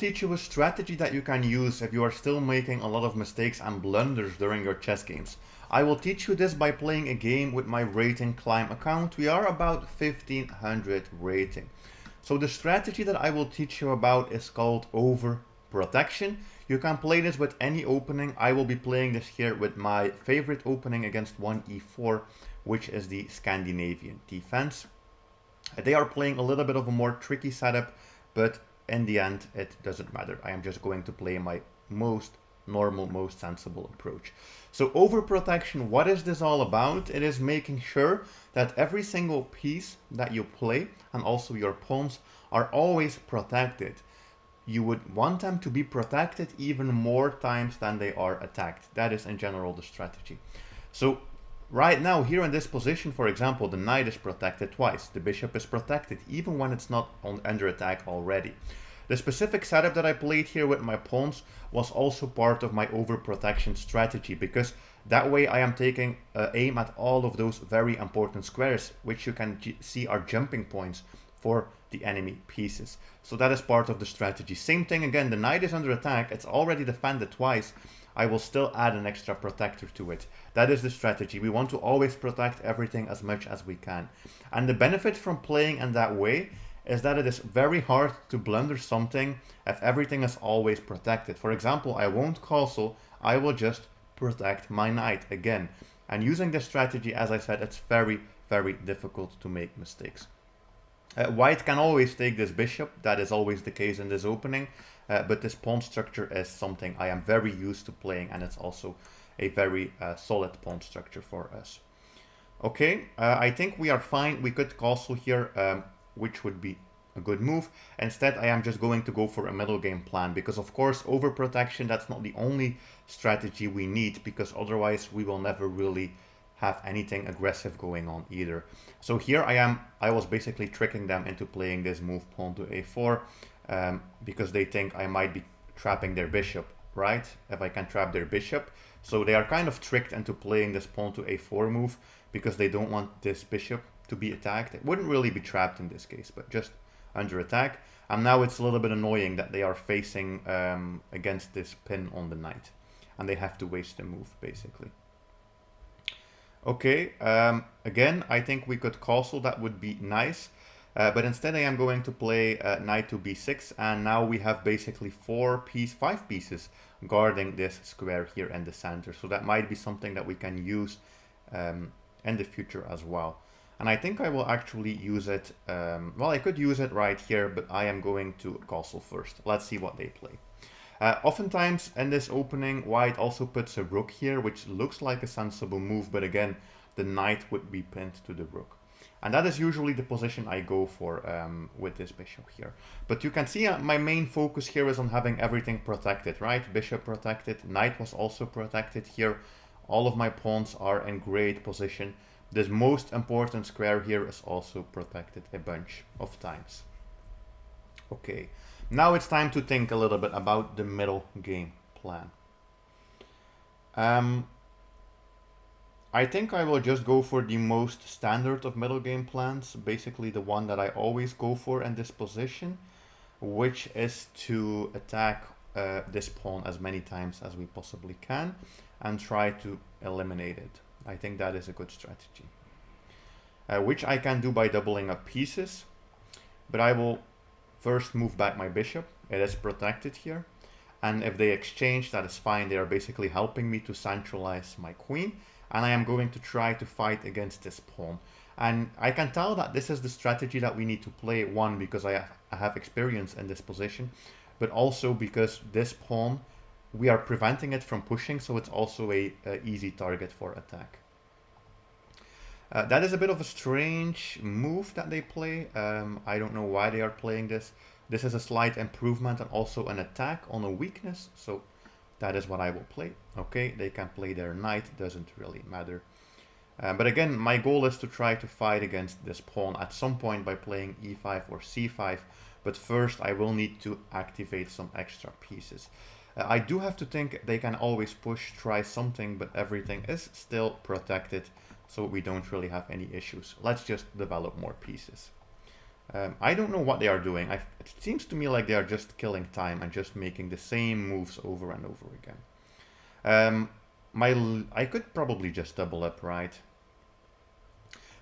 Teach you a strategy that you can use if you are still making a lot of mistakes and blunders during your chess games. I will teach you this by playing a game with my rating climb account. We are about 1500 rating. So the strategy that I will teach you about is called over protection. You can play this with any opening. I will be playing this here with my favorite opening against 1e4, which is the Scandinavian defense. They are playing a little bit of a more tricky setup, but in the end, it doesn't matter. I am just going to play my most normal, most sensible approach. So overprotection, what is this all about? It is making sure that every single piece that you play and also your pawns are always protected. You would want them to be protected even more times than they are attacked. That is in general the strategy. So right now, here in this position, for example, the knight is protected twice. The bishop is protected, even when it's not under attack already. The specific setup that I played here with my pawns was also part of my overprotection strategy, because that way I am taking aim at all of those very important squares, which you can see are jumping points for the enemy pieces. So that is part of the strategy. Same thing again, the knight is under attack, it's already defended twice. I will still add an extra protector to it. That is the strategy. We want to always protect everything as much as we can. And the benefit from playing in that way is that it is very hard to blunder something if everything is always protected. For example, I won't castle, I will just protect my knight again. And using this strategy, as I said, it's very, very difficult to make mistakes. White can always take this bishop, that is always the case in this opening, but this pawn structure is something I am very used to playing, and it's also a very solid pawn structure for us. Okay, I think we are fine. We could castle here, which would be a good move. Instead, I am just going to go for a middle game plan, because of course overprotection, that's not the only strategy we need, because otherwise we will never really have anything aggressive going on either. So here I was basically tricking them into playing this move pawn to a4, because they think I might be trapping their bishop, right? If I can trap their bishop. So they are kind of tricked into playing this pawn to a4 move, because they don't want this bishop to be attacked. It wouldn't really be trapped in this case, but just under attack. And now it's a little bit annoying that they are facing against this pin on the knight, and they have to waste a move basically. Okay, again, I think we could castle, that would be nice. But instead I am going to play knight to b6, and now we have basically 5 pieces guarding this square here in the center. So that might be something that we can use in the future as well. And I think I will actually use it, well, I could use it right here, but I am going to castle first. Let's see what they play. Oftentimes in this opening, white also puts a rook here, which looks like a sensible move, but again, the knight would be pinned to the rook. And that is usually the position I go for with this bishop here. But you can see my main focus here is on having everything protected, right? Bishop protected, knight was also protected here. All of my pawns are in great position. This most important square here is also protected a bunch of times. Okay, now it's time to think a little bit about the middle game plan. I think I will just go for the most standard of middle game plans, basically the one that I always go for in this position, which is to attack this pawn as many times as we possibly can and try to eliminate it. I think that is a good strategy, which I can do by doubling up pieces, but I will first move back my bishop. It is protected here, and if they exchange, that is fine. They are basically helping me to centralize my queen, and I am going to try to fight against this pawn. And I can tell that this is the strategy that we need to play, one, because I have experience in this position, but also because this pawn, we are preventing it from pushing, so it's also a easy target for attack. That is a bit of a strange move that they play. I don't know why they are playing this. This is a slight improvement and also an attack on a weakness, so that is what I will play. Okay, they can play their knight, doesn't really matter. But again, my goal is to try to fight against this pawn at some point by playing e5 or c5, but first I will need to activate some extra pieces. I do have to think they can always push, try something, but everything is still protected, so we don't really have any issues. Let's just develop more pieces. I don't know what they are doing. It seems to me like they are just killing time and just making the same moves over and over again. I could probably just double up, right?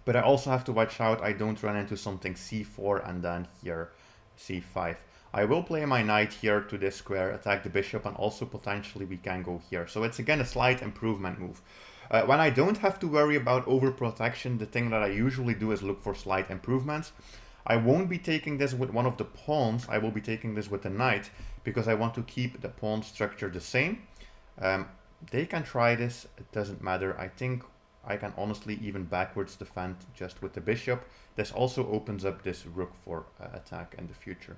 But I also have to watch out I don't run into something c4 and then here c5. I will play my knight here to this square, attack the bishop, and also potentially we can go here. So it's again a slight improvement move. When I don't have to worry about overprotection, the thing that I usually do is look for slight improvements. I won't be taking this with one of the pawns, I will be taking this with the knight, because I want to keep the pawn structure the same. They can try this, it doesn't matter. I think I can honestly even backwards defend just with the bishop. This also opens up this rook for attack in the future.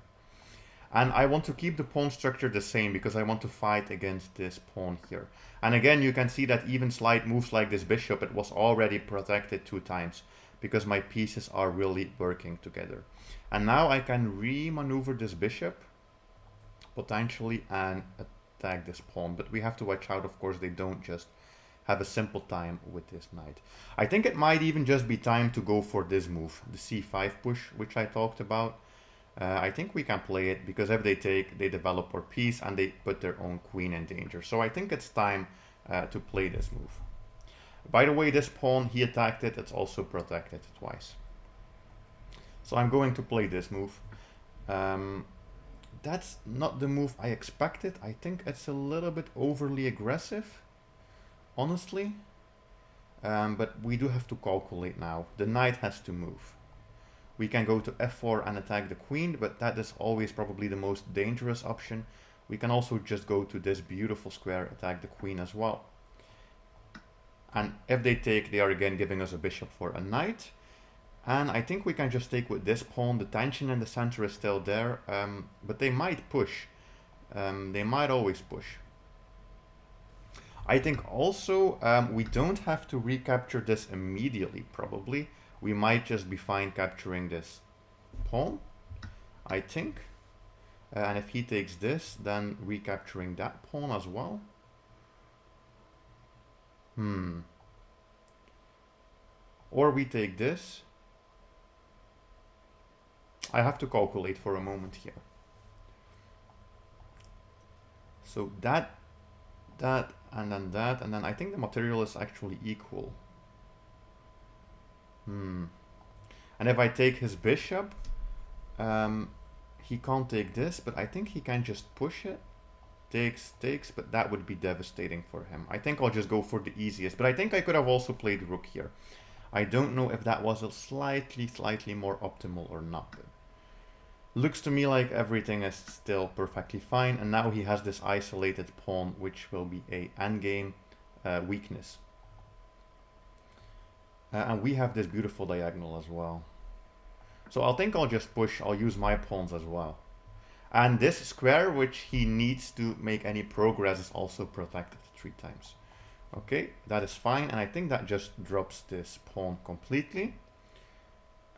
And I want to keep the pawn structure the same because I want to fight against this pawn here. And again, you can see that even slight moves like this bishop, it was already protected 2 times because my pieces are really working together. And now I can re-maneuver this bishop potentially and attack this pawn. But we have to watch out, of course, they don't just have a simple time with this knight. I think it might even just be time to go for this move, the c5 push, which I talked about. I think we can play it because if they take, they develop our piece and they put their own queen in danger. So I think it's time to play this move. By the way, this pawn, he attacked it, it's also protected twice. So I'm going to play this move. That's not the move I expected. I think it's a little bit overly aggressive, honestly. But we do have to calculate now. The knight has to move. We can go to f4 and attack the queen, but that is always probably the most dangerous option. We can also just go to this beautiful square, attack the queen as well. And if they take, they are again giving us a bishop for a knight. And I think we can just take with this pawn. The tension in the center is still there, but they might push. They might always push. I think also we don't have to recapture this immediately, probably. We might just be fine capturing this pawn, I think. And if he takes this, then recapturing that pawn as well. Or we take this. I have to calculate for a moment here. So that, and then I think the material is actually equal. And if I take his bishop, he can't take this, but I think he can just push it. Takes, but that would be devastating for him. I think I'll just go for the easiest, but I think I could have also played rook here. I don't know if that was a slightly more optimal or not. But looks to me like everything is still perfectly fine, and now he has this isolated pawn, which will be a endgame weakness. And we have this beautiful diagonal as well. So I think I'll just push, I'll use my pawns as well. And this square, which he needs to make any progress, is also protected 3 times. Okay, that is fine, and I think that just drops this pawn completely.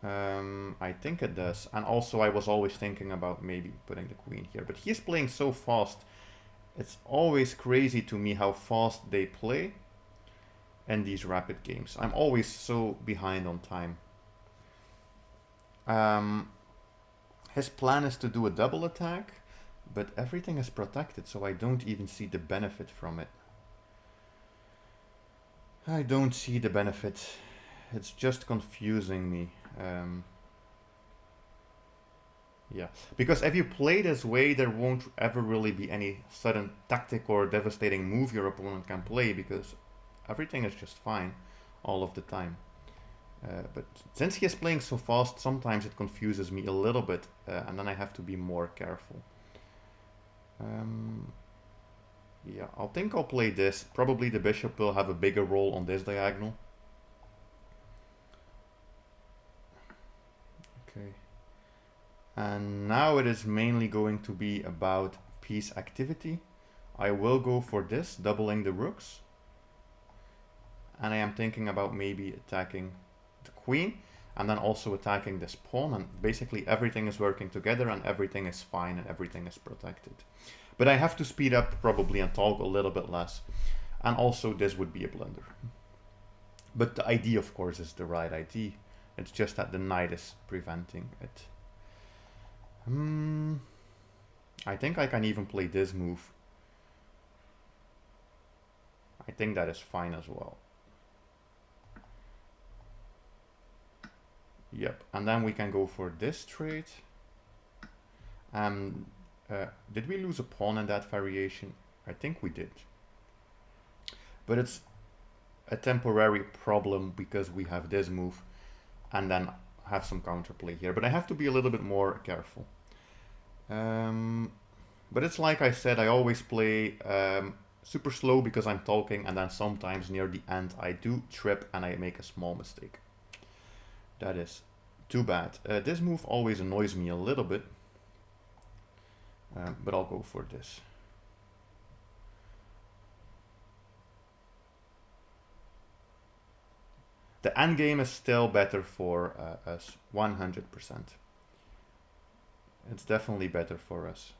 I think it does. And also I was always thinking about maybe putting the queen here, but he's playing so fast. It's always crazy to me how fast they play in these rapid games. I'm always so behind on time. His plan is to do a double attack, but everything is protected, so I don't even see the benefit from it. I don't see the benefit. It's just confusing me. Yeah, because if you play this way, there won't ever really be any sudden tactic or devastating move your opponent can play, because everything is just fine all of the time. But since he is playing so fast, sometimes it confuses me a little bit, and then I have to be more careful. Yeah, I think I'll play this. Probably the bishop will have a bigger role on this diagonal. Okay. And now it is mainly going to be about piece activity. I will go for this, doubling the rooks. And I am thinking about maybe attacking the queen and then also attacking this pawn, and basically everything is working together and everything is fine and everything is protected. But I have to speed up probably and talk a little bit less, and also this would be a blunder. But the idea, of course, is the right idea. It's just that the knight is preventing it. Hmm. I think I can even play this move. I think that is fine as well. Yep, and then we can go for this trade. Um, did we lose a pawn in that variation? I think we did. But it's a temporary problem because we have this move and then have some counterplay here. But I have to be a little bit more careful. But it's like I said, I always play super slow because I'm talking, and then sometimes near the end I do trip and I make a small mistake. That is too bad. This move always annoys me a little bit, but I'll go for this. The endgame is still better for us, 100%. It's definitely better for us.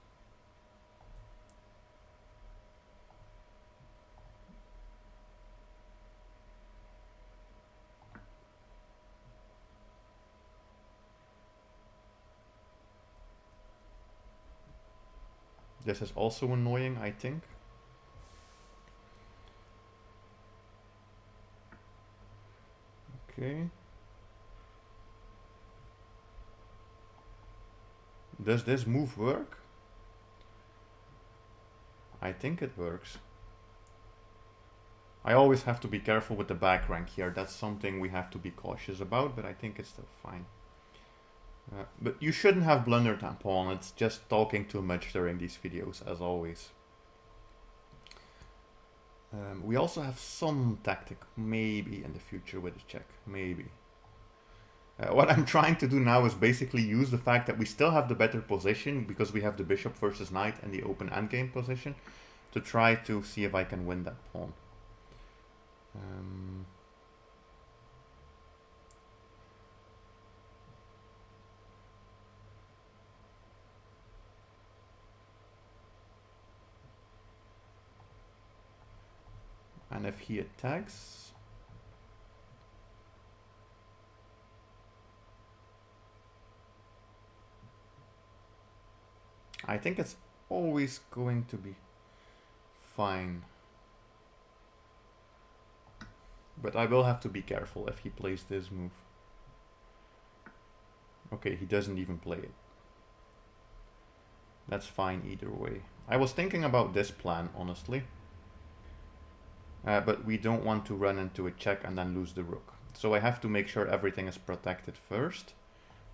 This is also annoying, I think. Okay. Does this move work? I think it works. I always have to be careful with the back rank here. That's something we have to be cautious about, but I think it's still fine. But you shouldn't have blundered that pawn. It's just talking too much during these videos, as always. We also have some tactic, maybe in the future with a check, maybe. What I'm trying to do now is basically use the fact that we still have the better position because we have the bishop versus knight and the open endgame position to try to see if I can win that pawn. And if he attacks, I think it's always going to be fine. But I will have to be careful if he plays this move. Okay, he doesn't even play it. That's fine either way. I was thinking about this plan, honestly. But we don't want to run into a check and then lose the rook. So I have to make sure everything is protected first.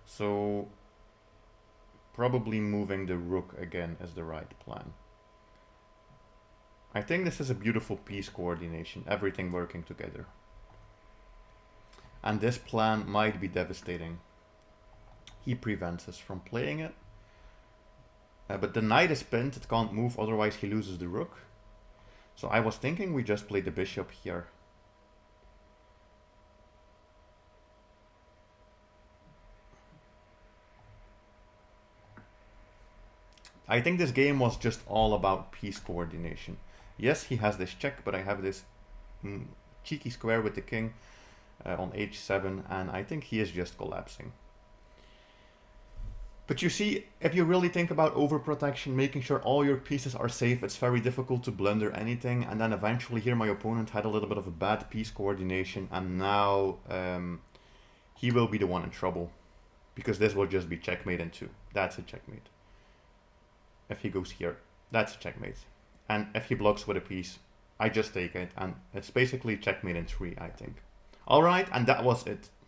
So probably moving the rook again is the right plan. I think this is a beautiful piece coordination, everything working together. And this plan might be devastating. He prevents us from playing it. But the knight is pinned, it can't move, otherwise he loses the rook. So I was thinking we just play the bishop here. I think this game was just all about piece coordination. Yes, he has this check, but I have this cheeky square with the king on h7, and I think he is just collapsing. But you see, if you really think about overprotection, making sure all your pieces are safe, it's very difficult to blunder anything. And then eventually here my opponent had a little bit of a bad piece coordination, and now he will be the one in trouble. Because this will just be checkmate in 2. That's a checkmate. If he goes here, that's a checkmate. And if he blocks with a piece, I just take it, and it's basically checkmate in 3, I think. Alright, and that was it.